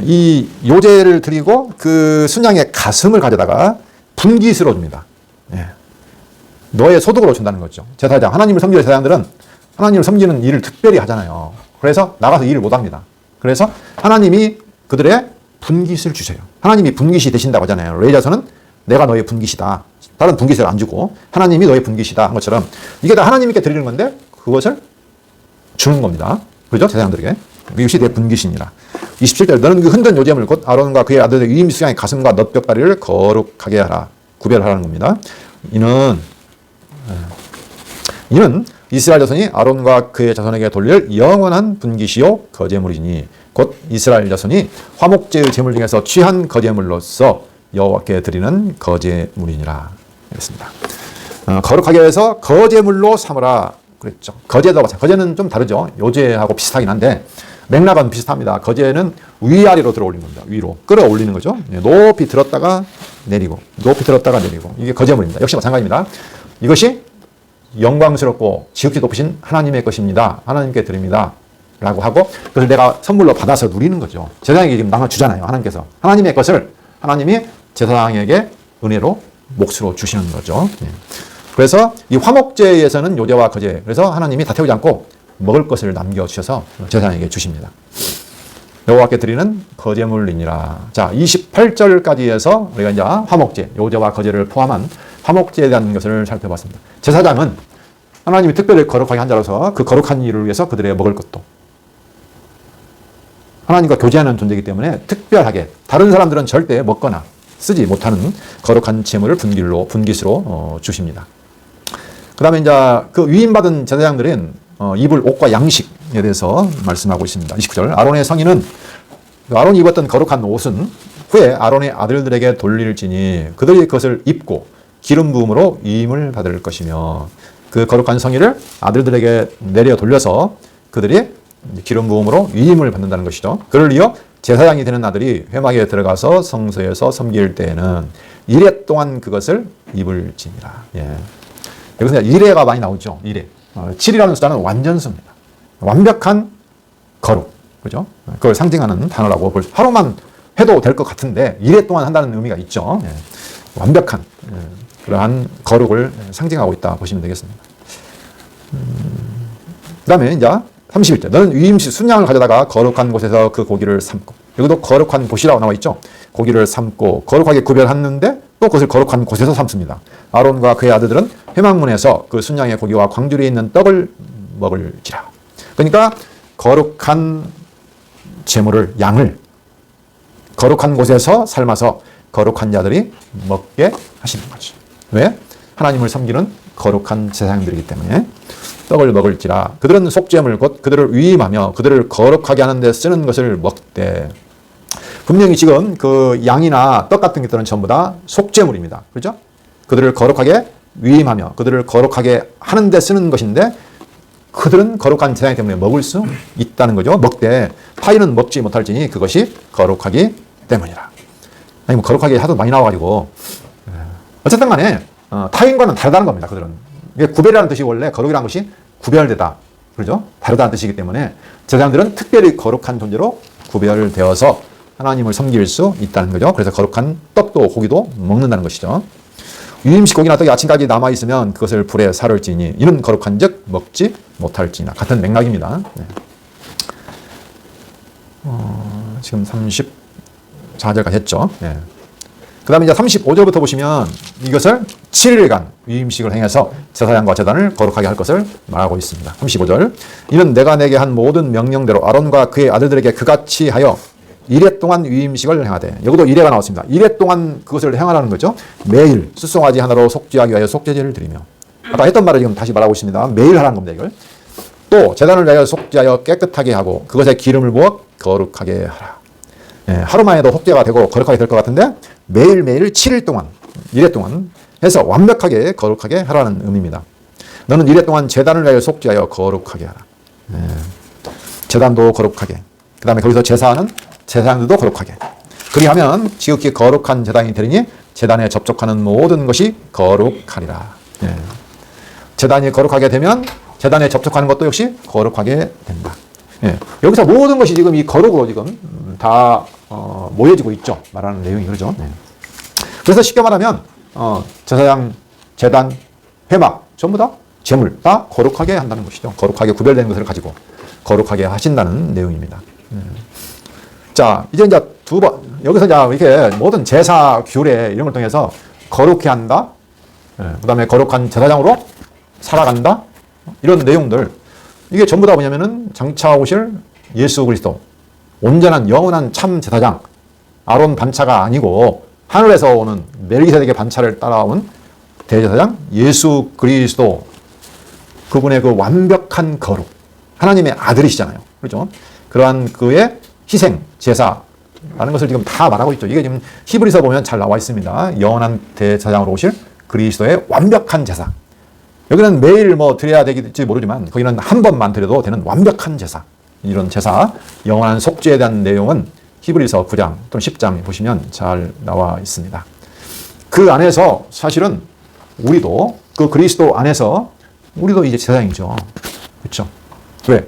[SPEAKER 1] 이 요제를 드리고 그 순양의 가슴을 가져다가 분깃으로 줍니다. 예. 너의 소득으로 준다는 거죠. 제사장, 하나님을 섬기는 제사장들은 하나님을 섬기는 일을 특별히 하잖아요. 그래서 나가서 일을 못합니다. 그래서 하나님이 그들의 분깃을 주세요. 하나님이 분깃이 되신다고 하잖아요. 레위자서는 내가 너의 분깃이다. 다른 분깃을 안 주고 하나님이 너의 분깃이다 한 것처럼 이게 다 하나님께 드리는 건데 그것을 주는 겁니다. 그렇죠? 제사장들에게. 이것이 내 분깃이니라. 27절 너는 그 흔든 요제물 곧 아론과 그의 아들의 위임수양의 가슴과 넛뼈다리를 거룩하게 하라. 구별하라는 겁니다. 이는 이스라엘 자손이 아론과 그의 자손에게 돌릴 영원한 분깃이요 거제물이니 곧 이스라엘 자손이 화목제의 제물 중에서 취한 거제물로서 여호와께 드리는 거제물이니라. 그랬습니다. 거룩하게 해서 거제물로 삼으라 그랬죠. 거제는 좀 다르죠. 요제하고 비슷하긴 한데 맥락은 비슷합니다. 거제는 위아래로 들어 올리는 겁니다. 위로 끌어올리는 거죠. 높이 들었다가 내리고 높이 들었다가 내리고 이게 거제물입니다. 역시 마찬가지입니다. 이것이 영광스럽고 지극히 높으신 하나님의 것입니다. 하나님께 드립니다. 라고 하고 그것을 내가 선물로 받아서 누리는 거죠. 제사장에게 지금 나눠 주잖아요. 하나님께서. 하나님의 것을 하나님이 제사장에게 은혜로 몫으로 주시는 거죠. 그래서 이 화목제에서는 요제와 거제. 그래서 하나님이 다 태우지 않고 먹을 것을 남겨주셔서 제사장에게 주십니다. 여호와께 드리는 거제물이니라. 자, 28절까지 해서 우리가 이제 화목제, 요제와 거제를 포함한 화목제에 대한 것을 살펴봤습니다. 제사장은 하나님이 특별히 거룩하게 한 자로서 그 거룩한 일을 위해서 그들의 먹을 것도 하나님과 교제하는 존재이기 때문에 특별하게 다른 사람들은 절대 먹거나 쓰지 못하는 거룩한 제물을 분깃으로 주십니다. 그 다음에 이제 그 위임받은 제사장들은 입을 옷과 양식에 대해서 말씀하고 있습니다. 29절. 아론의 성인은 아론이 입었던 거룩한 옷은 후에 아론의 아들들에게 돌릴지니 그들이 그것을 입고 기름 부음으로 위임을 받을 것이며 그 거룩한 성의를 아들들에게 내려 돌려서 그들이 기름 부음으로 위임을 받는다는 것이죠. 그를 이어 제사장이 되는 아들이 회막에 들어가서 성소에서 섬길 때에는 이레 동안 그것을 입을지니라. 예. 여기서 이레가 많이 나오죠. 이레. 7이라는 숫자는 완전수입니다. 완벽한 거룩. 그죠? 그걸 상징하는 단어라고 하루만 해도 될 것 같은데 이레 동안 한다는 의미가 있죠. 예. 완벽한 그러한 거룩을 상징하고 있다 보시면 되겠습니다. 그 다음에 이제 31절. 너는 위임식 순양을 가져다가 거룩한 곳에서 그 고기를 삶고. 여기도 거룩한 곳이라고 나와 있죠. 고기를 삶고 거룩하게 구별하는데 또 그것을 거룩한 곳에서 삶습니다. 아론과 그의 아들들은 회막문에서 그 순양의 고기와 광주리에 있는 떡을 먹을지라. 그러니까 거룩한 제물을 양을 거룩한 곳에서 삶아서 거룩한 자들이 먹게 하시는 거죠. 왜? 하나님을 섬기는 거룩한 제사장들이기 때문에 떡을 먹을지라. 그들은 속죄물 곧 그들을 위임하며 그들을 거룩하게 하는 데 쓰는 것을 먹되. 분명히 지금 그 양이나 떡 같은 것들은 전부 다 속죄물입니다. 그렇죠? 그들을 거룩하게 위임하며 그들을 거룩하게 하는 데 쓰는 것인데 그들은 거룩한 제사장 때문에 먹을 수 있다는 거죠. 먹되 타인은 먹지 못할지니 그것이 거룩하기 때문이라. 아니 뭐 거룩하게 하도 많이 나와가지고 어쨌든 간에 타인과는 다르다는 겁니다. 그들은. 이게 구별이라는 뜻이 원래 거룩이라는 것이 구별되다. 그렇죠? 다르다는 뜻이기 때문에 제사장들은 특별히 거룩한 존재로 구별되어서 하나님을 섬길 수 있다는 거죠. 그래서 거룩한 떡도 고기도 먹는다는 것이죠. 유임식 고기나 떡이 아침까지 남아있으면 그것을 불에 사를지니 이는 거룩한 즉 먹지 못할지나. 같은 맥락입니다. 네. 지금 34절까지 했죠. 네. 그 다음에 이제 35절부터 보시면 이것을 7일간 위임식을 행해서 제사장과 제단을 거룩하게 할 것을 말하고 있습니다. 35절. 이는 내가 내게 한 모든 명령대로 아론과 그의 아들들에게 그같이 하여 이레 동안 위임식을 행하되. 여기도 이레가 나왔습니다. 이레 동안 그것을 행하라는 거죠. 매일 숫송아지 하나로 속죄하기 위하여 속죄제를 드리며. 아까 했던 말을 지금 다시 말하고 있습니다. 매일 하라는 겁니다. 이걸. 또 제단을 위하여 속죄하여 깨끗하게 하고 그것에 기름을 부어 거룩하게 하라. 예, 하루만 해도 속죄가 되고 거룩하게 될 것 같은데 매일매일 7일 동안, 1회 동안 해서 완벽하게 거룩하게 하라는 의미입니다. 너는 1회 동안 제단을 위하여 속죄하여 거룩하게 하라. 예, 제단도 거룩하게. 그 다음에 거기서 제사하는 제사장들도 거룩하게. 그리하면 지극히 거룩한 제단이 되리니 제단에 접촉하는 모든 것이 거룩하리라. 예, 제단이 거룩하게 되면 제단에 접촉하는 것도 역시 거룩하게 된다. 예, 여기서 모든 것이 지금 이 거룩으로 지금 다 모여지고 있죠. 말하는 내용이 그러죠. 네. 그래서 쉽게 말하면 제사장, 제단, 회막 전부 다 제물 다 거룩하게 한다는 것이죠. 거룩하게 구별된 것을 가지고 거룩하게 하신다는 내용입니다. 자, 이제 두 번 여기서 이제 이렇게 모든 제사 규례 이런 걸 통해서 거룩해 한다. 그다음에 거룩한 제사장으로 살아간다. 이런 내용들 이게 전부 다 뭐냐면은 장차 오실 예수 그리스도 온전한 영원한 참 제사장 아론 반차가 아니고 하늘에서 오는 멜기세덱의 반차를 따라온 대제사장 예수 그리스도 그분의 그 완벽한 거룩 하나님의 아들이시잖아요. 그렇죠? 그러한 그의 희생 제사라는 것을 지금 다 말하고 있죠. 이게 지금 히브리서 보면 잘 나와 있습니다. 영원한 대제사장으로 오실 그리스도의 완벽한 제사. 여기는 매일 뭐 드려야 되겠지 모르지만 거기는 한 번만 드려도 되는 완벽한 제사. 이런 제사, 영원한 속죄에 대한 내용은 히브리서 9장 또는 10장 보시면 잘 나와 있습니다. 그 안에서 사실은 우리도 그 그리스도 안에서 우리도 이제 제사장이죠. 그렇죠? 왜?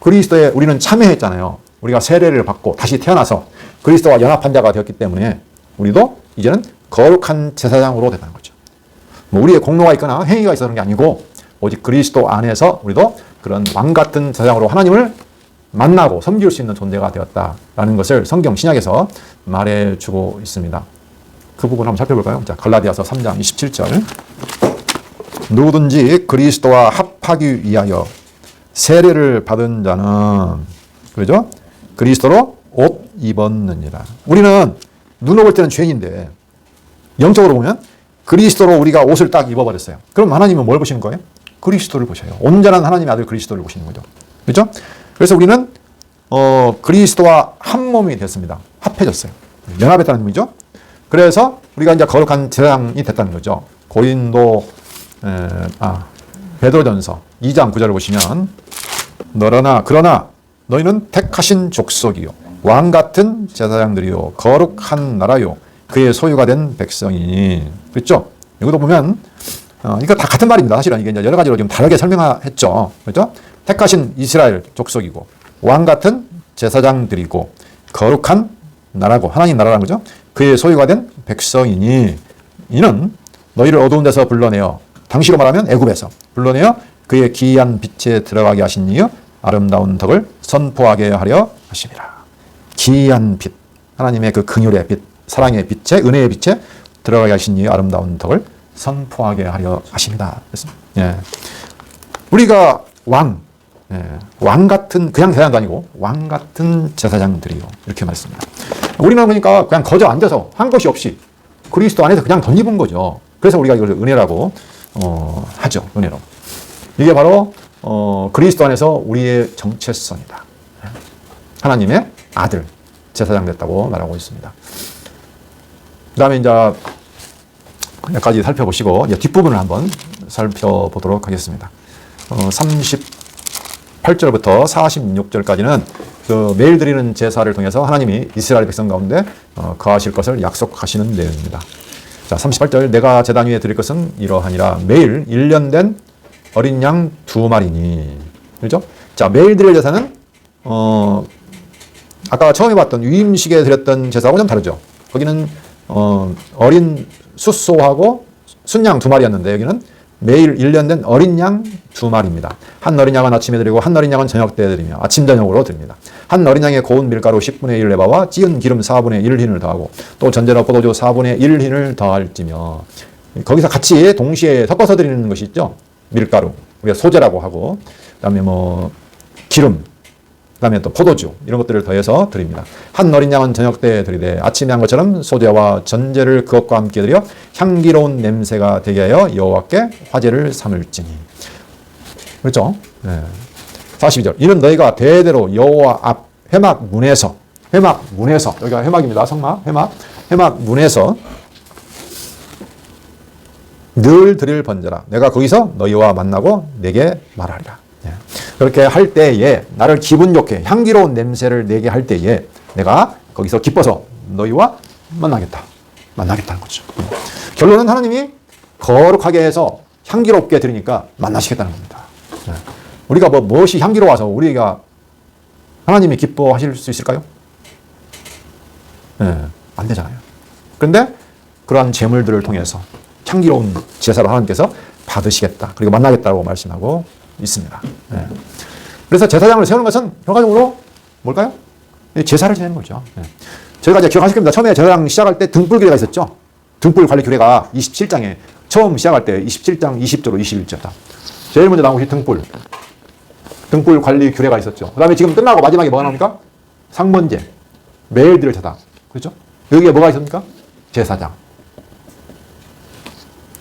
[SPEAKER 1] 그리스도에 우리는 참여했잖아요. 우리가 세례를 받고 다시 태어나서 그리스도와 연합한 자가 되었기 때문에 우리도 이제는 거룩한 제사장으로 됐다는 거죠. 뭐 우리의 공로가 있거나 행위가 있어서 그런 게 아니고 오직 그리스도 안에서 우리도 그런 왕 같은 제사장으로 하나님을 만나고 섬길 수 있는 존재가 되었다라는 것을 성경 신약에서 말해주고 있습니다. 그 부분 한번 살펴볼까요? 자, 갈라디아서 3장 27절. 누구든지 그리스도와 합하기 위하여 세례를 받은 자는 그러죠? 그리스도로 옷 입었느니라. 우리는 눈으로 볼 때는 죄인인데 영적으로 보면 그리스도로 우리가 옷을 딱 입어버렸어요. 그럼 하나님은 뭘 보시는 거예요? 그리스도를 보셔요. 온전한 하나님의 아들 그리스도를 보시는 거죠. 그렇죠? 그래서 우리는 그리스도와 한 몸이 됐습니다. 합해졌어요. 연합했다는 의미죠. 그래서 우리가 이제 거룩한 제사장이 됐다는 거죠. 베드로전서 2장 9절을 보시면 그러나 너희는 택하신 족속이요 왕 같은 제사장들이요 거룩한 나라요 그의 소유가 된 백성이니. 그렇죠? 여기도 보면 이거 다 같은 말입니다. 사실은 이게 이제 여러 가지로 좀 다르게 설명했죠. 그렇죠? 택하신 이스라엘 족속이고 왕 같은 제사장들이고 거룩한 나라고 하나님 나라라는 거죠. 그의 소유가 된 백성이니 이는 너희를 어두운 데서 불러내어 당시로 말하면 애굽에서 불러내어 그의 기이한 빛에 들어가게 하신 이여 아름다운 덕을 선포하게 하려 하심이라. 기이한 빛, 하나님의 그 긍휼의 빛, 사랑의 빛에 은혜의 빛에 들어가게 하신 이여 아름다운 덕을 선포하게 하려 하십니다. 예. 우리가 왕 같은 그냥 제사장도 아니고 왕 같은 제사장들이요 이렇게 말했습니다. 우리는 그러니까 그냥 거저 앉아서 한 것이 없이 그리스도 안에서 그냥 덧입은 거죠. 그래서 우리가 이걸 은혜라고 하죠. 은혜로. 이게 바로 그리스도 안에서 우리의 정체성이다. 하나님의 아들 제사장 됐다고 말하고 있습니다. 그 다음에 이제 몇 가지 살펴보시고 이제 뒷부분을 한번 살펴보도록 하겠습니다. 38절부터 46절까지는 그 매일 드리는 제사를 통해서 하나님이 이스라엘 백성 가운데 거하실 것을 약속하시는 내용입니다. 자, 38절 내가 제단 위에 드릴 것은 이러하니라 매일 1년 된 어린 양 2마리니. 그렇죠? 자, 매일 드릴 제사는 아까 처음에 봤던 위임식에 드렸던 제사하고 좀 다르죠. 거기는 어린 숫소하고 순양 2마리였는데 여기는 매일 1년 된 어린 양 2마리입니다. 한 어린 양은 아침에 드리고 한 어린 양은 저녁 때 드리며 아침 저녁으로 드립니다. 한 어린 양에 고운 밀가루 10분의 1 레바와 찌은 기름 4분의 1 흰을 더하고 또 전제로 포도주 4분의 1 흰을 더할지며. 거기서 같이 동시에 섞어서 드리는 것이 있죠. 밀가루, 우리가 소재라고 하고 그다음에 기름, 그다음에 또 포도주 이런 것들을 더해서 드립니다. 한 어린 양은 저녁 때 드리되 아침에 한 것처럼 소재와 전제를 그것과 함께 드려 향기로운 냄새가 되게 하여 여호와께 화제를 삼을지니. 그렇죠? 네. 42절 이는 너희가 대대로 여호와 앞 회막 문에서 여기가 회막입니다. 성막 회막 문에서 늘 드릴 번제라. 내가 거기서 너희와 만나고 내게 말하리라. 그렇게 할 때에 나를 기분 좋게 향기로운 냄새를 내게 할 때에 내가 거기서 기뻐서 너희와 만나겠다는 거죠. 결론은 하나님이 거룩하게 해서 향기롭게 드리니까 만나시겠다는 겁니다. 우리가 무엇이 향기로워서 우리가 하나님이 기뻐하실 수 있을까요? 안 되잖아요. 그런데 그러한 제물들을 통해서 향기로운 제사를 하나님께서 받으시겠다. 그리고 만나겠다고 말씀하고 있습니다. 그래서 제사장을 세우는 것은 결과적으로 뭘까요? 제사를 지내는 거죠. 저희가 이제 기억하실 겁니다. 처음에 제사장 시작할 때 등불 규례가 있었죠. 등불 관리 규례가 27장에 처음 시작할 때 27장 20절로 21절다. 제일 먼저 나온 것이 등불 관리 규례가 있었죠. 그 다음에 지금 끝나고 마지막에 뭐가 나옵니까? 상번제, 매일 드릴 제사. 그렇죠? 여기에 뭐가 있습니까? 제사장.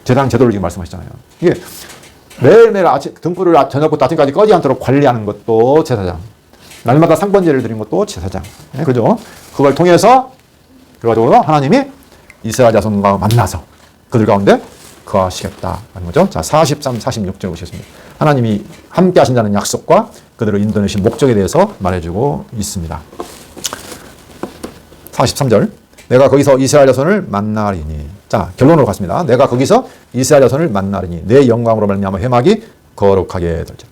[SPEAKER 1] 제사장 제도를 지금 말씀하시잖아요. 이게 매일매일 등불을 저녁부터 아침까지 꺼지 않도록 관리하는 것도 제사장. 날마다 상번제를 드리는 것도 제사장. 그죠? 그걸 통해서 결과적으로 하나님이 이스라엘 자손과 만나서 그들 가운데 거하시겠다는 거죠. 자, 43, 46절 보시겠습니다. 하나님이 함께 하신다는 약속과 그들을 인도하신 목적에 대해서 말해주고 있습니다. 43절 내가 거기서 이스라엘 자손을 만나리니. 자, 결론으로 갔습니다. 내가 거기서 이스라엘 자손을 만나리니 내 영광으로 말미암아 회막이 거룩하게 될지라.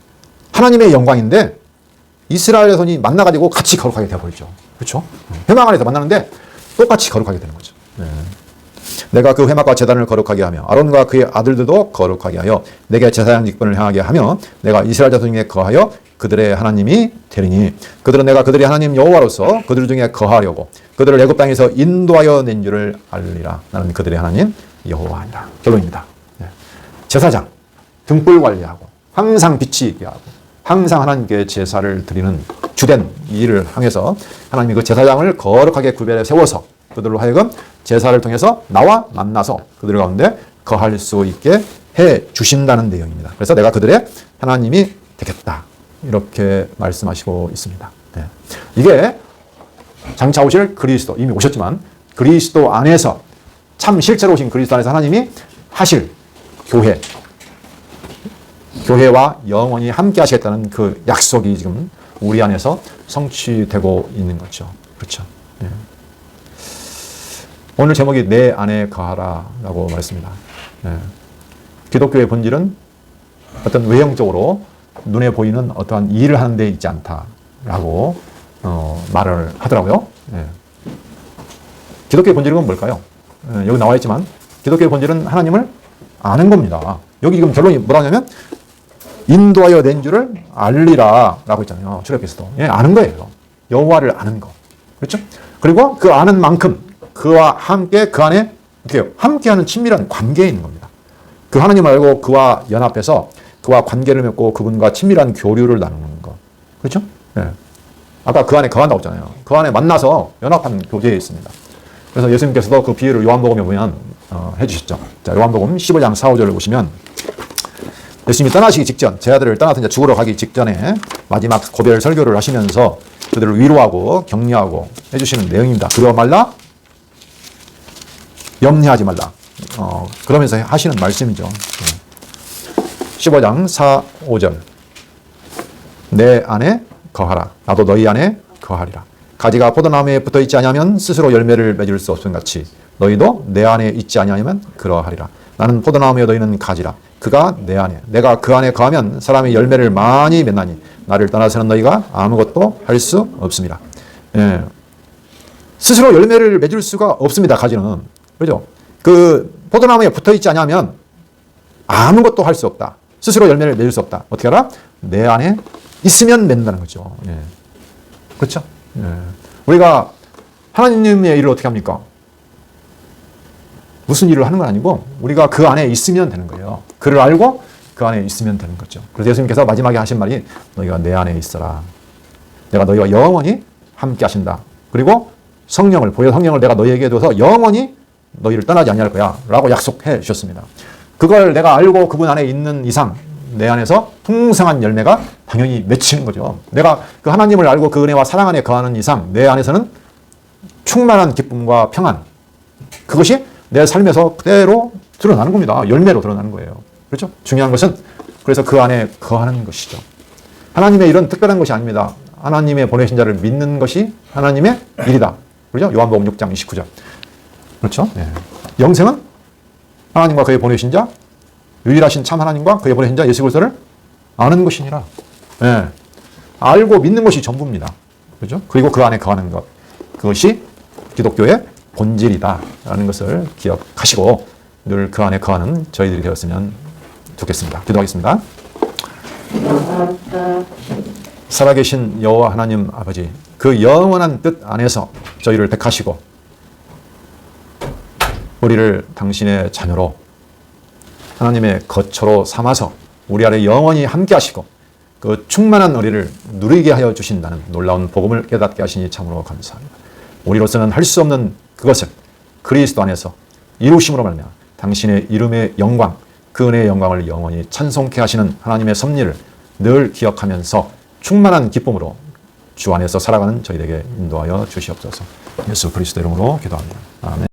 [SPEAKER 1] 하나님의 영광인데 이스라엘 자손이 만나가지고 같이 거룩하게 되어버리죠. 그렇죠? 회막 안에서 만나는데 똑같이 거룩하게 되는 거죠. 네. 내가 그 회막과 제단을 거룩하게 하며 아론과 그의 아들들도 거룩하게 하여 내게 제사장 직분을 행하게 하며 내가 이스라엘 자손에게 거하여 그들의 하나님이 되리니 그들은 내가 그들의 하나님 여호와로서 그들 중에 거하려고 그들을 애굽 땅에서 인도하여 낸 줄을 알리라. 나는 그들의 하나님 여호와니라. 결론입니다. 네. 제사장 등불 관리하고 항상 빛이 있게 하고 항상 하나님께 제사를 드리는 주된 일을 향해서 하나님이 그 제사장을 거룩하게 구별해 세워서 그들로 하여금 제사를 통해서 나와 만나서 그들 가운데 거할 수 있게 해 주신다는 내용입니다. 그래서 내가 그들의 하나님이 되겠다. 이렇게 말씀하시고 있습니다. 네. 이게 장차 오실 그리스도, 이미 오셨지만 그리스도 안에서 참 실제로 오신 그리스도 안에서 하나님이 하실 교회와 영원히 함께 하시겠다는 그 약속이 지금 우리 안에서 성취되고 있는 거죠. 그렇죠. 네. 오늘 제목이 내 안에 거하라 라고 말했습니다. 네. 기독교의 본질은 어떤 외형적으로 눈에 보이는 어떠한 일을 하는 데 있지 않다라고 말을 하더라고요. 네. 기독교의 본질은 뭘까요? 여기 나와 있지만 기독교의 본질은 하나님을 아는 겁니다. 여기 지금 결론이 뭐라냐면 인도하여 낸 줄을 알리라 라고 있잖아요. 출애굽기서도. 예, 아는 거예요. 여호와를 아는 거. 그렇죠? 그리고 그 아는 만큼 그와 함께 그 안에 어떻게 함께하는 친밀한 관계에 있는 겁니다. 그 하나님을 알고 그와 연합해서 그와 관계를 맺고 그분과 친밀한 교류를 나누는 것. 그렇죠? 네. 아까 그 안에 거한다고 했잖아요. 그 안에 만나서 연합한 교제에 있습니다. 그래서 예수님께서도 그 비유를 요한복음에 보면 해주셨죠. 자, 요한복음 15장 4, 5절을 보시면 예수님이 떠나시기 직전, 제 아들을 떠나서 이제 죽으러 가기 직전에 마지막 고별 설교를 하시면서 그들을 위로하고 격려하고 해주시는 내용입니다. 두려워 말라, 염려하지 말라. 그러면서 하시는 말씀이죠. 15장 4, 5절. 내 안에 거하라. 나도 너희 안에 거하리라. 가지가 포도나무에 붙어있지 아니하면 스스로 열매를 맺을 수 없음 같이 너희도 내 안에 있지 아니하면 그러하리라. 나는 포도나무에 너희는 가지라. 그가 내 안에, 내가 그 안에 거하면 사람이 열매를 많이 맺나니 나를 떠나서는 너희가 아무것도 할 수 없습니다. 예. 스스로 열매를 맺을 수가 없습니다. 가지는. 그죠? 그 포도나무에 붙어있지 않으면 아무것도 할 수 없다. 스스로 열매를 맺을 수 없다. 어떻게 알아? 내 안에 있으면 맺는다는 거죠. 예. 그렇죠? 예. 우리가 하나님의 일을 어떻게 합니까? 무슨 일을 하는 건 아니고 우리가 그 안에 있으면 되는 거예요. 그를 알고 그 안에 있으면 되는 거죠. 그래서 예수님께서 마지막에 하신 말이 너희가 내 안에 있어라. 내가 너희와 영원히 함께 하신다. 그리고 성령을 내가 너희에게 둬서 영원히 너희를 떠나지 아니할 거야 라고 약속해 주셨습니다. 그걸 내가 알고 그분 안에 있는 이상 내 안에서 풍성한 열매가 당연히 맺히는 거죠. 내가 그 하나님을 알고 그 은혜와 사랑 안에 거하는 이상 내 안에서는 충만한 기쁨과 평안, 그것이 내 삶에서 그대로 드러나는 겁니다. 열매로 드러나는 거예요. 그렇죠? 중요한 것은 그래서 그 안에 거하는 것이죠. 하나님의 일은 특별한 것이 아닙니다. 하나님의 보내신 자를 믿는 것이 하나님의 일이다. 그렇죠? 요한복음 6장 29절. 그렇죠? 네. 영생은 하나님과 그의 보내신 자, 유일하신 참 하나님과 그의 보내신 자 예수 그리스도를 아는 것이니라. 네. 알고 믿는 것이 전부입니다. 그렇죠? 그리고 그 안에 거하는 것. 그것이 기독교의 본질이다라는 것을 기억하시고 늘 그 안에 거하는 저희들이 되었으면 좋겠습니다. 기도하겠습니다. 살아계신 여호와 하나님 아버지, 그 영원한 뜻 안에서 저희를 택하시고 우리를 당신의 자녀로 하나님의 거처로 삼아서 우리 아래 영원히 함께 하시고 그 충만한 우리를 누리게 하여 주신다는 놀라운 복음을 깨닫게 하시니 참으로 감사합니다. 우리로서는 할 수 없는 그것을 그리스도 안에서 이루심으로 말미암아 당신의 이름의 영광, 그 은혜의 영광을 영원히 찬송케 하시는 하나님의 섭리를 늘 기억하면서 충만한 기쁨으로 주 안에서 살아가는 저희에게 인도하여 주시옵소서. 예수 그리스도 이름으로 기도합니다. 아멘.